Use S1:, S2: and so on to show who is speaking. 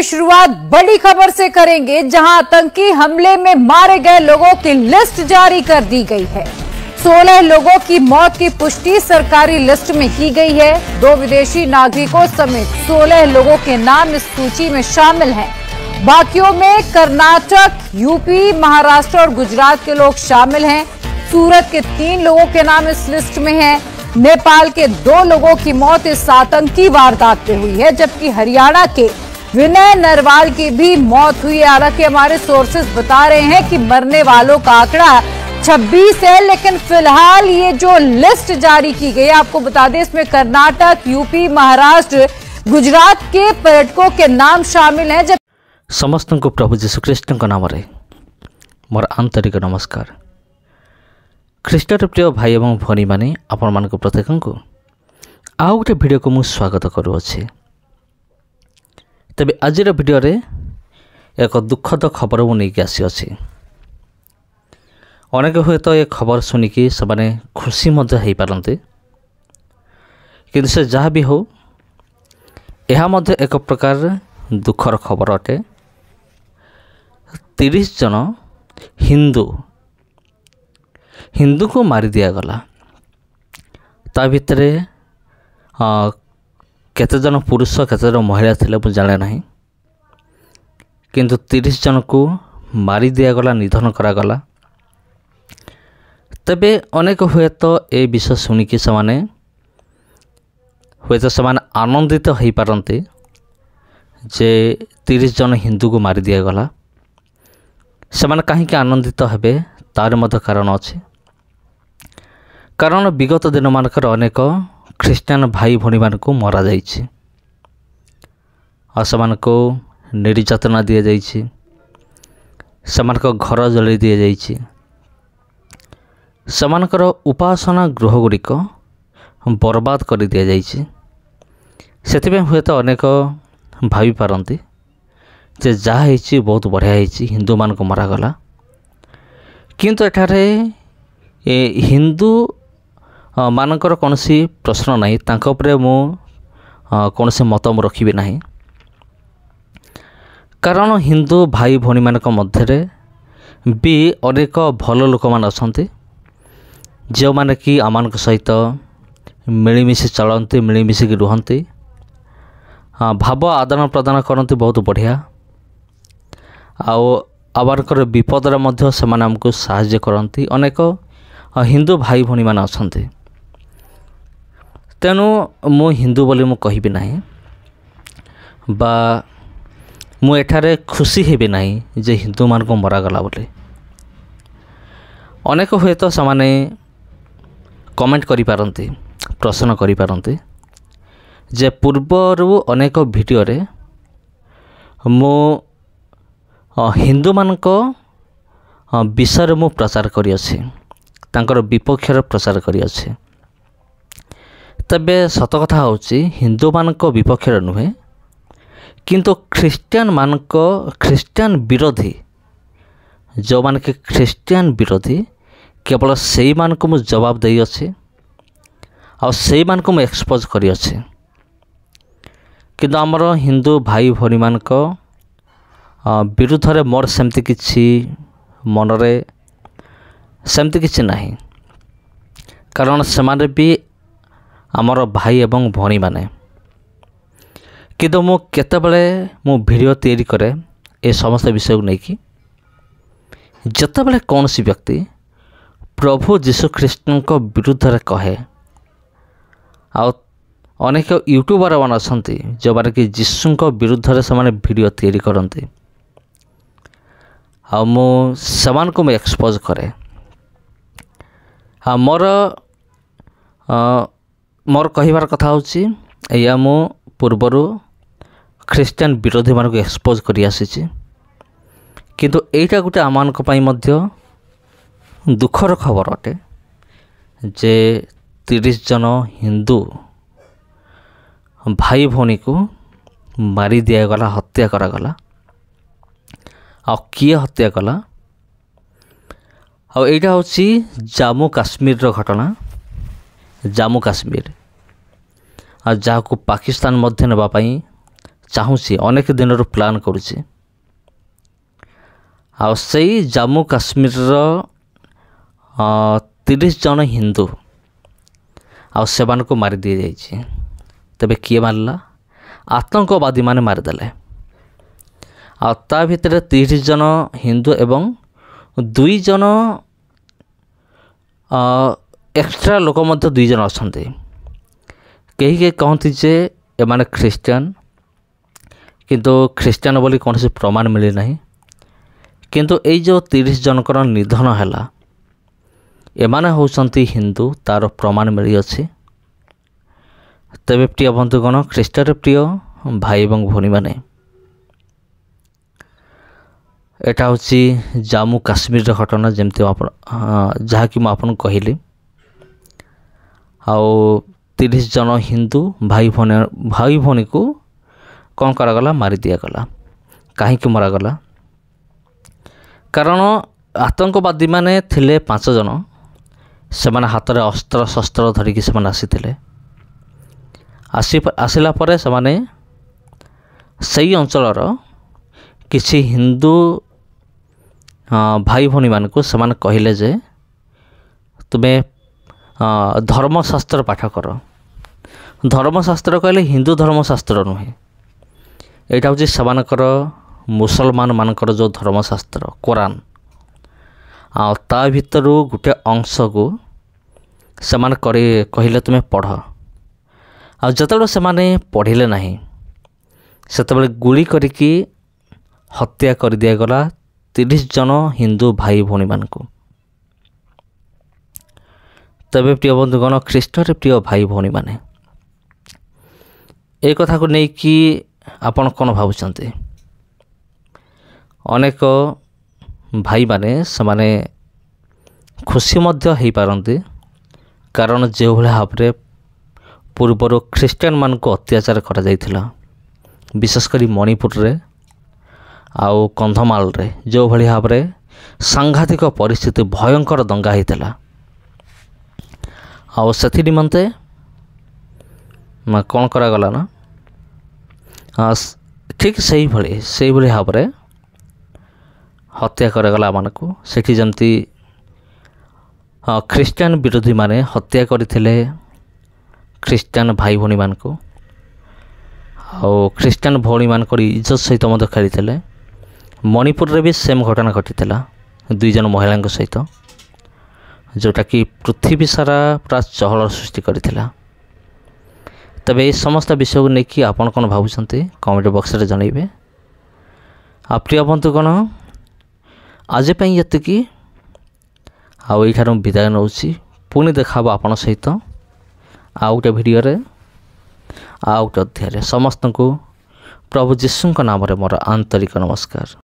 S1: की शुरुआत बड़ी खबर से करेंगे, जहां आतंकी हमले में मारे गए लोगों की लिस्ट जारी कर दी गई है। 16 लोगों की मौत की पुष्टि सरकारी लिस्ट में की गई है। 2 विदेशी नागरिकों समेत 16 लोगों के नाम इस सूची में शामिल हैं। बाकियों में कर्नाटक, यूपी, महाराष्ट्र और गुजरात के लोग शामिल हैं। सूरत के 3 लोगों के नाम इस लिस्ट में हैं। नेपाल के 2 लोगों की मौत इस आतंकी वारदात में हुई है, जबकि हरियाणा के विनय नरवाल की भी मौत हुई है। हालांकि हमारे सोर्सेज बता रहे हैं कि मरने वालों का आंकड़ा 26 है, लेकिन फिलहाल ये जो लिस्ट जारी की गई है, आपको बता दें इसमें कर्नाटक, यूपी, महाराष्ट्र, गुजरात के पर्यटकों के नाम शामिल हैं।
S2: समस्त को प्रभु जीशुख्रीष्ण नाम मोर आंतरिक नमस्कार। ख्रीष्टर प्रिय भाई और भनी मैंने आपण मान प्रत्येक को आउ गोटे भिडियो को मुझे स्वागत करुच्छे। तेबे आज भिडियो रे एक दुखद खबर मुझे नहीं आसी। अनेक हुए तो ये खबर शुणिकी से खुशी हो पारते, किंतु से जहाँ भी हो यह एक प्रकार दुखर खबर अटे। 30 जन हिंदू को मारी दिगला। ता भितर केते जन पुरुष केते जन महिला थिले मुझे जाने ना, किंतु 30 जन को मारी दिगला, निधन करागला। तबे अनेक हुए तो ए विषय शुणिकी से हुए तो से आनंदित हो पारते जे 30 जन हिंदू को मारी दिगला। से कहीं आनंदित हेबे तार मध्य कारण अच्छे, कारण विगत दिन मानकर अनेक ख्रीष्टान भाई भणी मान को मरा जाइछि और से को निर्यातना दि जाइछि, सेमानक घर जलि दि जाइछि, सेमानकर उपासना गृह गुड़िक बर्बाद कर दि जाइछि। सेतिबे हुए तो अनेक भावी पारती जे जहाँ होइछि बहुत बढ़िया होइछि, हिंदू मान को मरागला। किंतु एठारे हिंदू मानकर कौन प्रश्न नहीं, तांको उपरे मु कौन मत रखी ना, कारण हिंदू भाई भणी मान मध्य भी अनेक भल लोक मान अछंती जो माने कि आमान सहित मिलमिशि चलती, मिलमिशिकी रुहंती, भाव आदान प्रदान करती, बहुत बढ़िया। आवर विपदर मध्य से आमको साहाय्य करती। अनेक हिंदू भाई भणी मान अछंती। तेणु मु हिंदू बोली मु कहिबि नाही, बा मु एठारे खुशी हेबि नाही जे हिंदू मान को मरागला बोले। अनेक हुए तो से कमेंट करि पारंती, प्रश्न करि पारंती जे पूर्वरु अनेक वीडियो रे मु हिंदू मान को विषय मु प्रचार करि अछि, तांकर विपक्षर प्रचार करि अछि। तबे सत कथा होची हिंदू मान को विपक्षर नुहे, किंतु ख्रीष्टान विरोधी जो मान के ख्रीष्टान विरोधी केवल से मान को मुझे जवाब दे अच्छे और से मान को मुझे एक्सपोज करी अच्छे। किंतु आमर हिंदू भाई भणी मान को विरुद्ध रे मोर सेमती किछि मनरे सेमती किछि नाही, कारण से भी आमर भाई एवं भणी माने। किंतु मु केतेबेले मु वीडियो तैयारी करे ए समस्त विषय को लेकिन जतेबेले कौन सी व्यक्ति प्रभु जीशुख्रीष्ण को विरुद्ध रे कहे, आ अनेक यूट्यूबर मान अछंती जो माने कि जीशु को विरुद्ध रे से वीडियो तैयारी करते, आ मु समान को मैं एक्सपोज करे। हाँ मोर कहिबार कथा होची या मु पूर्वरु ख्रीष्टान विरोधी मान को एक्सपोज करी आसीची, किंतु एटा गोटे आमान को पई मध्य दुखर खबर अटे जे 30 जन हिंदू भाई भौणी को मारी दिगला, हत्या करागला। आ किए हत्या कला? आईटा होची जम्मू काश्मीर घटना। जम्मू काश्मीर जहाँ को पाकिस्तान मध्य नापी ଚାହୁଁଛି, ଅନେକ ଦିନରୁ ପ୍ଲାନ୍ କରୁଛି। ଆଉ ସେଇ ଜାମ୍ମୁ କାଶ୍ମୀରର 30 ଜଣ ହିନ୍ଦୁ ଆଉ ସେମାନଙ୍କୁ ମାରି ଦିଆଯାଇଛି। ତେବେ କିଏ ମାରିଲା? ଆତଙ୍କବାଦୀମାନେ ମାରିଦେଲେ। ଆଉ ତା ଭିତରେ 30 ଜଣ ହିନ୍ଦୁ ଏବଂ 2 ଜଣ ଏକ୍ସଟ୍ରା ଲୋକ ମଧ୍ୟ 2 ଜଣ ଅଛନ୍ତି। କେହି କେହି କହନ୍ତି ଯେ ଏମାନେ ଖ୍ରୀଷ୍ଟିଆନ, କିନ୍ତୁ ଖ୍ରୀଷ୍ଟିଆନ ବୋଲି କୌଣସି ପ୍ରମାଣ ମିଳିନାହିଁ। କିନ୍ତୁ ଏଇ ଯେଉଁ 30 ଜଣଙ୍କର ନିଧନ ହେଲା, ଏମାନେ ହେଉଛନ୍ତି ହିନ୍ଦୁ, ତା'ର ପ୍ରମାଣ ମିଳିଅଛି। ତେବେ ପ୍ରିୟ ବନ୍ଧୁଗଣ, ଖ୍ରୀଷ୍ଟରେ ପ୍ରିୟ ଭାଇ ଏବଂ ଭଉଣୀମାନେ, ଏଇଟା ହେଉଛି ଜାମ୍ମୁ କାଶ୍ମୀରର ଘଟଣା, ଯେମିତି ଯାହାକି ମୁଁ ଆପଣଙ୍କୁ କହିଲି। ଆଉ 30 ଜଣ ହିନ୍ଦୁ ଭାଇ ଭଉଣୀକୁ କ'ଣ କରାଗଲା? ମାରି ଦିଆଗଲା। କାହିଁକି ମରାଗଲା? କାରଣ ଆତଙ୍କବାଦୀମାନେ ଥିଲେ 5 ଜଣ। ସେମାନେ ହାତରେ ଅସ୍ତ୍ରଶସ୍ତ୍ର ଧରିକି ସେମାନେ ଆସିଥିଲେ। ଆସିଲା ପରେ ସେମାନେ ସେଇ ଅଞ୍ଚଳର କିଛି ହିନ୍ଦୁ ଭାଇ ଭଉଣୀମାନଙ୍କୁ ସେମାନେ କହିଲେ ଯେ ତୁମେ ଧର୍ମଶାସ୍ତ୍ର ପାଠ କର। ଧର୍ମଶାସ୍ତ୍ର କହିଲେ ହିନ୍ଦୁ ଧର୍ମଶାସ୍ତ୍ର ନୁହେଁ, ଏଇଟା ହେଉଛି ସେମାନଙ୍କର ମୁସଲମାନମାନଙ୍କର ଯେଉଁ ଧର୍ମଶାସ୍ତ୍ର କୋରାନ୍। ଆଉ ତା ଭିତରୁ ଗୋଟେ ଅଂଶକୁ ସେମାନେ କହିଲେ ତୁମେ ପଢ଼। ଆଉ ଯେତେବେଳେ ସେମାନେ ପଢ଼ିଲେ ନାହିଁ, ସେତେବେଳେ ଗୁଳି କରିକି ହତ୍ୟା କରିଦିଆଗଲା 30 ଜଣ ହିନ୍ଦୁ ଭାଇ ଭଉଣୀମାନଙ୍କୁ। ତେବେ ପ୍ରିୟ ବନ୍ଧୁଗଣ, ଖ୍ରୀଷ୍ଟରେ ପ୍ରିୟ ଭାଇ ଭଉଣୀମାନେ, ଏ କଥାକୁ ନେଇକି ଆପଣ କ'ଣ ଭାବୁଛନ୍ତି? ଅନେକ ଭାଇମାନେ ସେମାନେ ଖୁସି ମଧ୍ୟ ହୋଇପାରନ୍ତି, କାରଣ ଯେଉଁଭଳି ଭାବରେ ପୂର୍ବରୁ ଖ୍ରୀଷ୍ଟିଆନମାନଙ୍କୁ ଅତ୍ୟାଚାର କରାଯାଇଥିଲା, ବିଶେଷ କରି ମଣିପୁରରେ ଆଉ କନ୍ଧମାଳରେ ଯେଉଁଭଳି ଭାବରେ ସାଂଘାତିକ ପରିସ୍ଥିତି, ଭୟଙ୍କର ଦଙ୍ଗା ହୋଇଥିଲା। ଆଉ ସେଥି ନିମନ୍ତେ କ'ଣ କରାଗଲା ନା, ଠିକ୍ ସେଇଭଳି ଭାବରେ ହତ୍ୟା କରାଗଲା ଏମାନଙ୍କୁ। ସେଠି ଯେମିତି ଖ୍ରୀଷ୍ଟିଆନ ବିରୋଧୀମାନେ ହତ୍ୟା କରିଥିଲେ ଖ୍ରୀଷ୍ଟିଆନ ଭାଇ ଭଉଣୀମାନଙ୍କୁ, ଆଉ ଖ୍ରୀଷ୍ଟିଆନ ଭଉଣୀମାନଙ୍କର ଇଜ୍ଜତ ସହିତ ମଧ୍ୟ ଖେଳିଥିଲେ। ମଣିପୁରରେ ବି ସେମ୍ ଘଟଣା ଘଟିଥିଲା 2 ଜଣ ମହିଳାଙ୍କ ସହିତ, ଯେଉଁଟାକି ପୃଥିବୀ ସାରା ପୁରା ଚହଳ ସୃଷ୍ଟି କରିଥିଲା। ତେବେ ଏହି ସମସ୍ତ ବିଷୟକୁ ନେଇକି ଆପଣ କ'ଣ ଭାବୁଛନ୍ତି? କମେଣ୍ଟ ବକ୍ସରେ ଜଣାଇବେ। ଆଉ ପ୍ରିୟ ବନ୍ଧୁଗଣ, ଆଜି ପାଇଁ ଏତିକି। ଆଉ ଏଇଠାରୁ ମୁଁ ବିଦାୟ ନେଉଛି। ପୁଣି ଦେଖା ହେବ ଆପଣଙ୍କ ସହିତ ଆଉ ଗୋଟେ ଭିଡ଼ିଓରେ, ଆଉ ଗୋଟେ ଅଧ୍ୟାୟରେ। ସମସ୍ତଙ୍କୁ ପ୍ରଭୁ ଯୀଶୁଙ୍କ ନାମରେ ମୋର ଆନ୍ତରିକ ନମସ୍କାର।